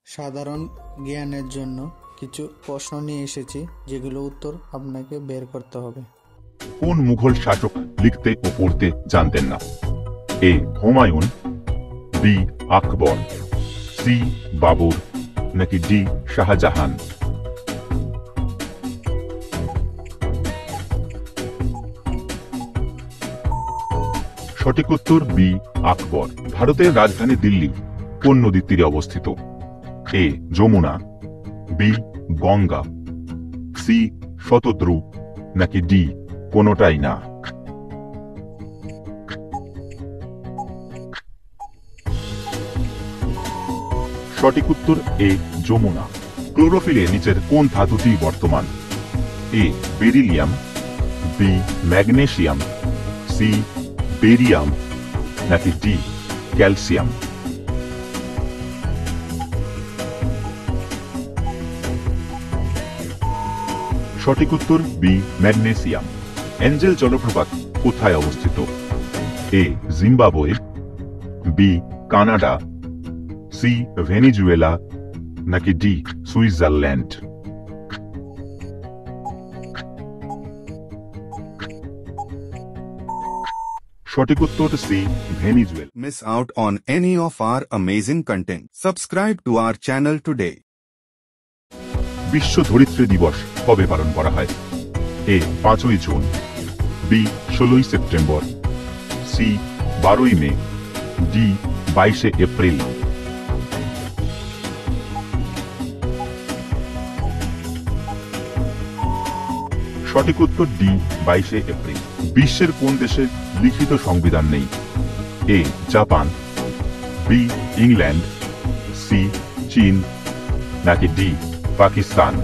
সাধারণ জ্ঞানের জন্য কিছু প্রশ্ন নিয়ে এসেছি, যেগুলো উত্তর আপনাকে বের করতে হবে। কোন মুঘল শাসক লিখতে ও পড়তে জানতেন না? এ হুমায়ুন, বি আকবর, সি বাবর, নাকি ডি শাহজাহান? সঠিক উত্তর বি আকবর। ভারতের রাজধানী দিল্লি কোন নদীর তীরে অবস্থিত? এ যমুনা, বি গঙ্গা, সি শতদ্রু, নাকি ডি কোনোটাই না? সঠিক উত্তর এ যমুনা। ক্লোরোফিলে নিচের কোন ধাতুটি বর্তমান? A beryllium, B magnesium, C barium, নাকি ডি ক্যালসিয়াম? সঠিক উত্তর বি ম্যাগনেসিয়াম। অ্যাঞ্জেল জলপ্রপাত কোথায় অবস্থিত? A Zimbabwe, B Canada, C Venezuela, নাকি ডি সুইজারল্যান্ড? সঠিক উত্তর C Venezuela. Miss out on any of our amazing content. Subscribe to our channel today. বিশ্ব ধরিত্রী দিবস কবে পালন করা হয়? এ 5ই জুন, বি 16ই সেপ্টেম্বর, সি 12ই মে, ডি 22শে এপ্রিল? সঠিক উত্তর ডি 22শে এপ্রিল। বিশ্বের কোন দেশে লিখিত সংবিধান নেই? A Japan, B England, C চীন, নাকি ডি পাকিস্তান?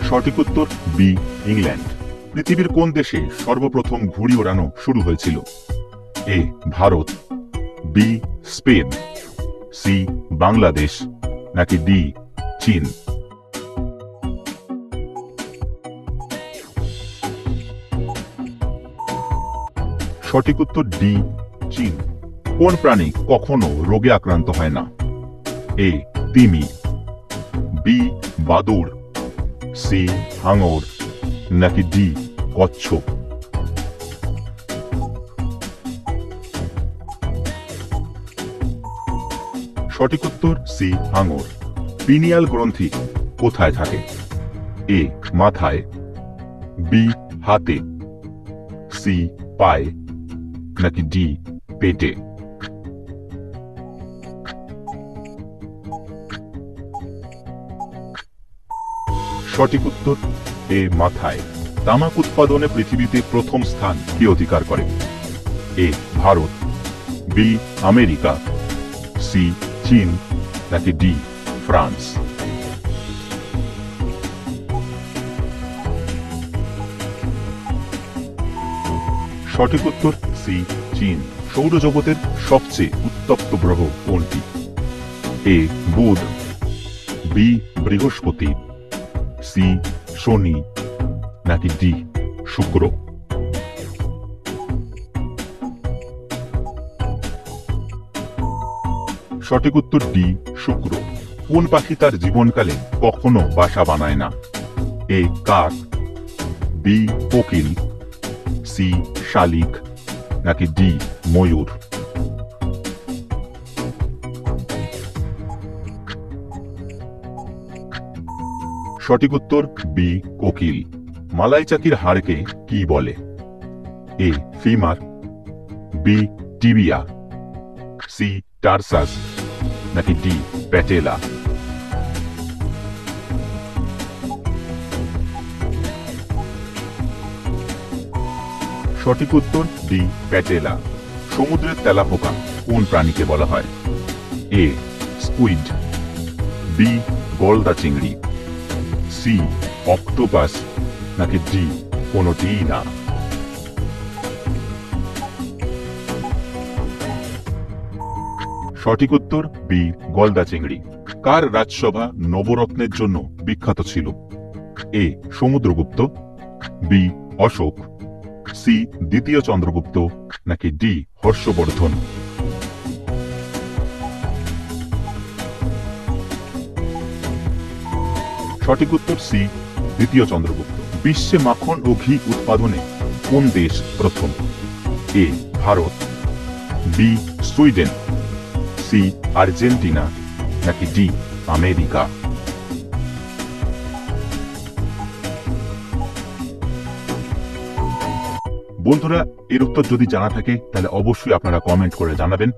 সঠিক উত্তর বি ইংল্যান্ড। পৃথিবীর কোন দেশে সর্বপ্রথম ঘুড়ি ওড়ানো শুরু হয়েছিল? A Bharat, B Spain, C Bangladesh, নাকি ডি চীন? সঠিক উত্তর ডি চীন। কোন প্রাণী কখনো রোগে আক্রান্ত হয় না? এ তিমি, বি বাদুড়, সি হাঙর, নাকি ডি কচ্ছপ? সঠিক উত্তর সি হাঙর। পিনিয়াল গ্রন্থি কোথায় থাকে? এ মাথায়, বি হাতে, সি পায়ে, নাকি ডি পেটে? সঠিক উত্তর এ মাথায়। তামাক উৎপাদনে পৃথিবীতে প্রথম স্থান কে অধিকার করে? এ ভারত, বি আমেরিকা, সি চীন, নাকি ডি ফ্রান্স? সঠিক উত্তর সি চীন। সৌরজগতের সবচেয়ে উত্তপ্ত গ্রহ কোনটি? এ বুধ, বি বৃহস্পতি, সি শনি, নাকি ডি শুক্র? সঠিক উত্তর ডি শুক্র। কোন পাখি তার জীবনকালে কখনো বাসা বানায় না? এ কাক, বি কোকিল, সি শালিক, নাকি ডি ময়ূর? সঠিক উত্তর বি কোকিল। মালাই চাকির হাড়কে কি বলে? A femur, B tibia, C tarsus, নাকি ডি প্যাটেলা? সঠিক উত্তর ডি প্যাটেলা। সমুদ্রের তেলাপোকা কোন প্রাণীকে বলা হয়? এ স্কুইড, বি গলদা চিংড়ি, সি অক্টোপাস, নাকি ডি কোনোটিই না? সঠিক উত্তর বি গলদা চিংড়ি। কার রাজসভা নবরত্নের জন্য বিখ্যাত ছিল? এ সমুদ্রগুপ্ত, বি অশোক, সি দ্বিতীয় চন্দ্রগুপ্ত নাকি ডি হর্ষবর্ধন? সঠিক উত্তর সি দ্বিতীয় চন্দ্রগুপ্ত। বিশ্বে মাখন ও ঘি উৎপাদনে কোন দেশ প্রথম? A Bharat, B Sweden, C Argentina নাকি ডি আমেরিকা? বন্ধুরা, এর উত্তর যদি জানা থাকে তাহলে অবশ্যই আপনারা কমেন্ট করে জানাবেন।